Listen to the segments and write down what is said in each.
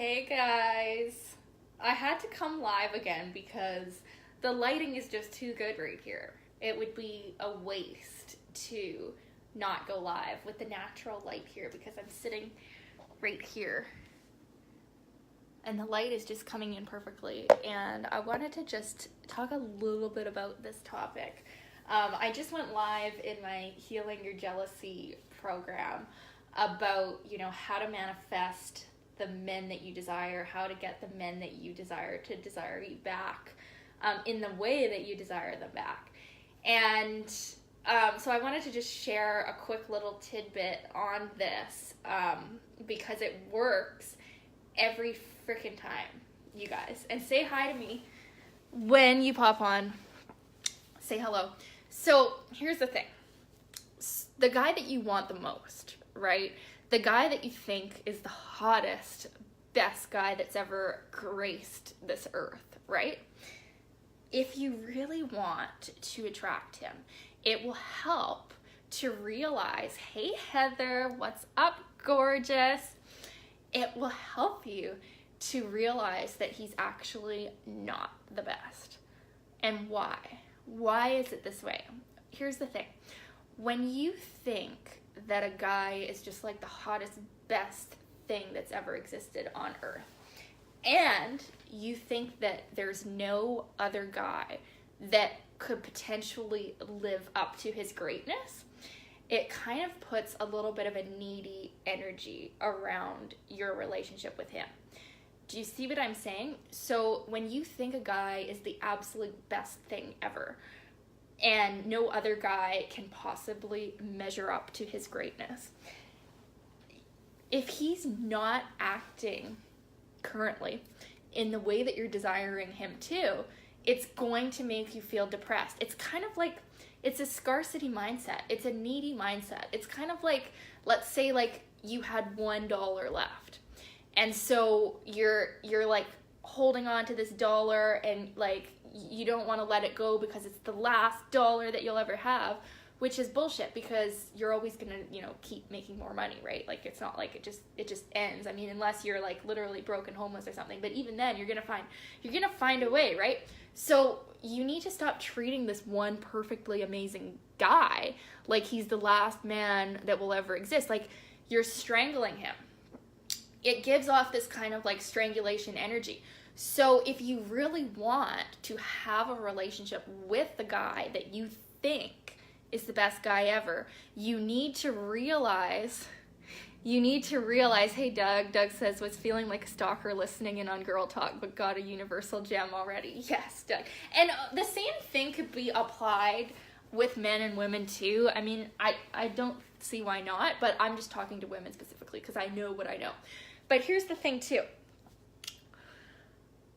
Hey guys, I had to come live again because the lighting is just too good right here. It would be a waste to not go live with the natural light here because I'm sitting right here and the light is just coming in perfectly, and I wanted to just talk a little bit about this topic. I just went live in my Healing Your Jealousy program about, how to manifest the men that you desire, how to get the men that you desire to desire you back in the way that you desire them back. And so I wanted to just share a quick little tidbit on this because it works every freaking time, you guys. And say hi to me when you pop on. Say hello. So here's the thing. The guy that you want the most, right? The guy that you think is the hottest, best guy that's ever graced this earth, right? If you really want to attract him, it will help to realize, hey Heather, what's up, gorgeous? It will help you to realize that he's actually not the best. And why? Why is it this way? Here's the thing. When you think that a guy is just like the hottest, best thing that's ever existed on earth, and you think that there's no other guy that could potentially live up to his greatness, it kind of puts a little bit of a needy energy around your relationship with him. Do you see what I'm saying? So when you think a guy is the absolute best thing ever, and no other guy can possibly measure up to his greatness, if he's not acting currently in the way that you're desiring him to, it's going to make you feel depressed. It's kind of like, it's a scarcity mindset. It's a needy mindset. It's kind of like, let's say like you had $1 left. And so you're like holding on to this dollar, and like you don't want to let it go because it's the last dollar that you'll ever have, which is bullshit, because you're always going to, keep making more money, right? Like it's not like it just ends. I mean, unless you're like literally broken homeless or something, but even then you're going to find a way, right? So you need to stop treating this one perfectly amazing guy like he's the last man that will ever exist. Like you're strangling him. It gives off this kind of like strangulation energy. So if you really want to have a relationship with the guy that you think is the best guy ever, you need to realize, hey Doug says, was feeling like a stalker listening in on Girl Talk, but got a universal gem already. Yes, Doug. And the same thing could be applied with men and women too. I mean, I don't see why not, but I'm just talking to women specifically because I know what I know. But here's the thing too.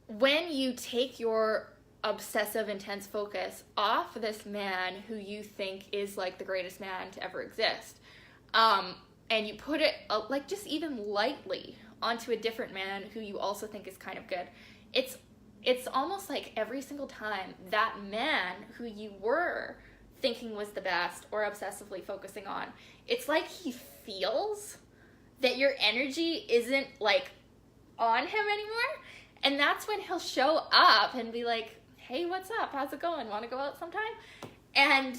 When you take your obsessive, intense focus off this man who you think is like the greatest man to ever exist, and you put it like just even lightly onto a different man who you also think is kind of good, it's almost like every single time that man who you were thinking was the best or obsessively focusing on, it's like he feels that your energy isn't like on him anymore. And that's when he'll show up and be like, hey, what's up? How's it going? Want to go out sometime? And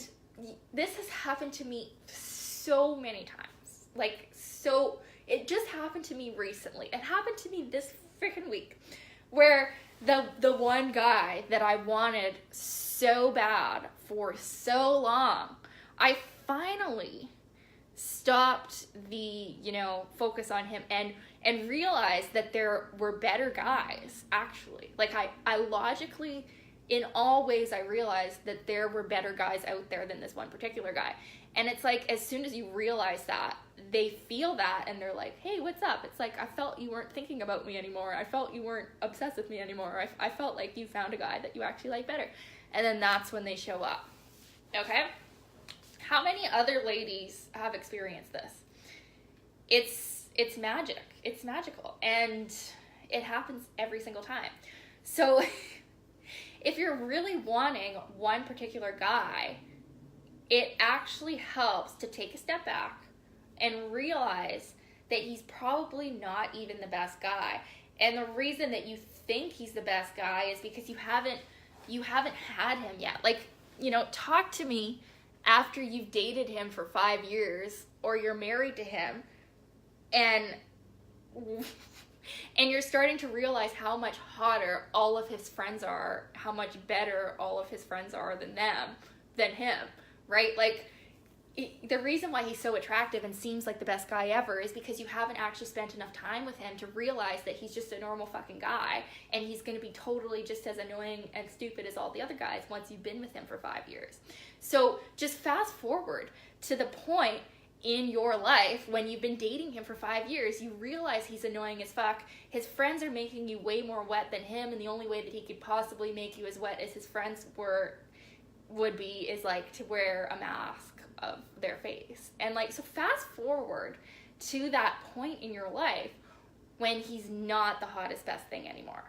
this has happened to me so many times. It just happened to me recently. It happened to me this freaking week, where the one guy that I wanted so bad for so long, I finally stopped the, focus on him and realized that there were better guys, actually. Like I logically, in all ways, I realized that there were better guys out there than this one particular guy. And it's like, as soon as you realize that, they feel that and they're like, hey, what's up? It's like, I felt you weren't thinking about me anymore. I felt you weren't obsessed with me anymore. I felt like you found a guy that you actually like better. And then that's when they show up. Okay? How many other ladies have experienced this? It's magic. It's magical. And it happens every single time. So if you're really wanting one particular guy, it actually helps to take a step back and realize that he's probably not even the best guy. And the reason that you think he's the best guy is because you haven't had him yet. Like, you know, talk to me after you've dated him for 5 years or you're married to him, and you're starting to realize how much hotter all of his friends are, how much better all of his friends are than him, right? Like, the reason why he's so attractive and seems like the best guy ever is because you haven't actually spent enough time with him to realize that he's just a normal fucking guy, and he's going to be totally just as annoying and stupid as all the other guys once you've been with him for 5 years. So just fast forward to the point in your life when you've been dating him for 5 years, you realize he's annoying as fuck. His friends are making you way more wet than him, and the only way that he could possibly make you as wet as his friends would be is like to wear a mask of their face. And like, so fast forward to that point in your life when he's not the hottest best thing anymore.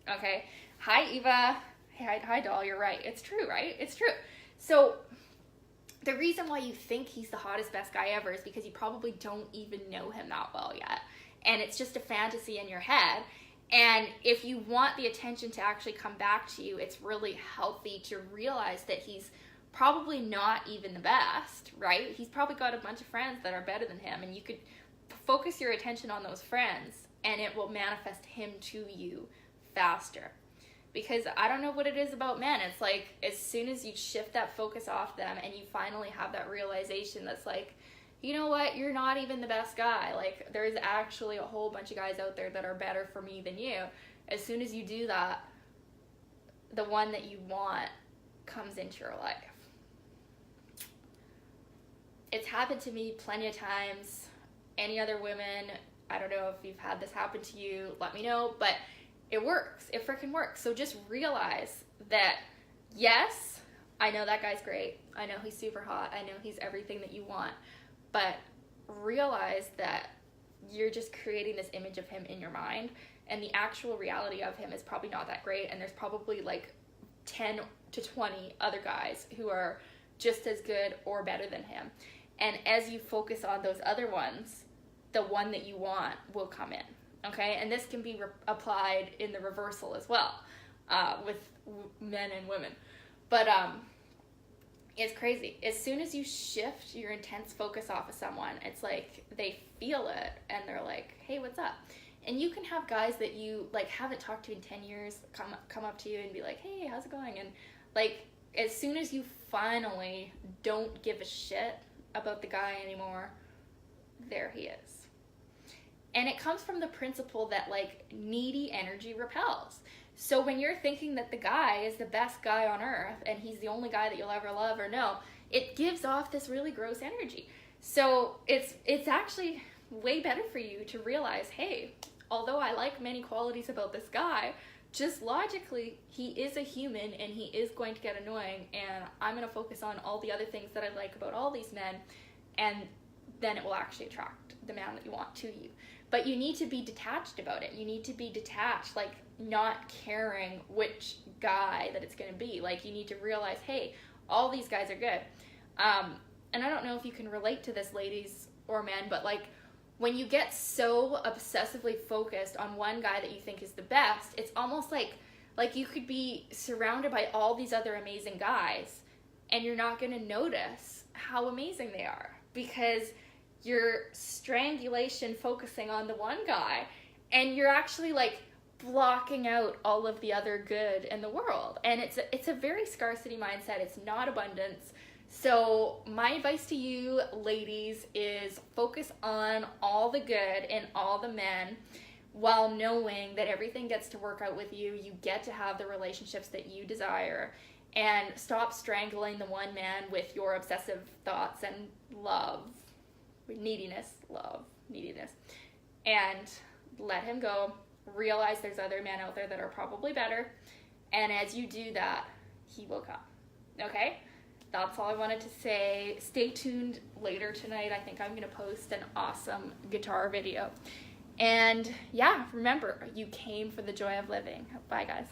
Okay? Hi Eva. Hi doll, you're right. It's true, right? It's true. So the reason why you think he's the hottest best guy ever is because you probably don't even know him that well yet. And it's just a fantasy in your head. And if you want the attention to actually come back to you, it's really healthy to realize that he's probably not even the best, right? He's probably got a bunch of friends that are better than him, and you could focus your attention on those friends and it will manifest him to you faster. Because I don't know what it is about men. It's like, as soon as you shift that focus off them and you finally have that realization that's like, you know what, you're not even the best guy. Like, there's actually a whole bunch of guys out there that are better for me than you. As soon as you do that, the one that you want comes into your life. It's happened to me plenty of times. Any other women, I don't know if you've had this happen to you, let me know, but it works. It freaking works. So just realize that, yes, I know that guy's great. I know he's super hot. I know he's everything that you want. But realize that you're just creating this image of him in your mind, and the actual reality of him is probably not that great, and there's probably like 10 to 20 other guys who are just as good or better than him. And as you focus on those other ones, the one that you want will come in. Okay, and this can be applied in the reversal as well, with men and women. But it's crazy. As soon as you shift your intense focus off of someone, it's like they feel it and they're like, hey, what's up? And you can have guys that you like haven't talked to in 10 years come up to you and be like, hey, how's it going? And like, as soon as you finally don't give a shit about the guy anymore, there he is. And it comes from the principle that like needy energy repels. So when you're thinking that the guy is the best guy on earth and he's the only guy that you'll ever love or know, it gives off this really gross energy. So it's actually way better for you to realize, hey, although I like many qualities about this guy, just logically, he is a human and he is going to get annoying, and I'm going to focus on all the other things that I like about all these men, and then it will actually attract the man that you want to you. But you need to be detached about it. You need to be detached, like not caring which guy that it's going to be. Like, you need to realize, hey, all these guys are good. And I don't know if you can relate to this, ladies or men, but like when you get so obsessively focused on one guy that you think is the best, it's almost like you could be surrounded by all these other amazing guys and you're not going to notice how amazing they are, because your strangulation focusing on the one guy, and you're actually like blocking out all of the other good in the world. And it's a very scarcity mindset. It's not abundance. So my advice to you ladies is focus on all the good in all the men, while knowing that everything gets to work out with you. You get to have the relationships that you desire, and stop strangling the one man with your obsessive thoughts and neediness, and let him go. Realize there's other men out there that are probably better, and as you do that, he will come. Okay? That's all I wanted to say. Stay tuned later tonight. I think I'm going to post an awesome guitar video. And yeah, remember, you came for the joy of living. Bye, guys.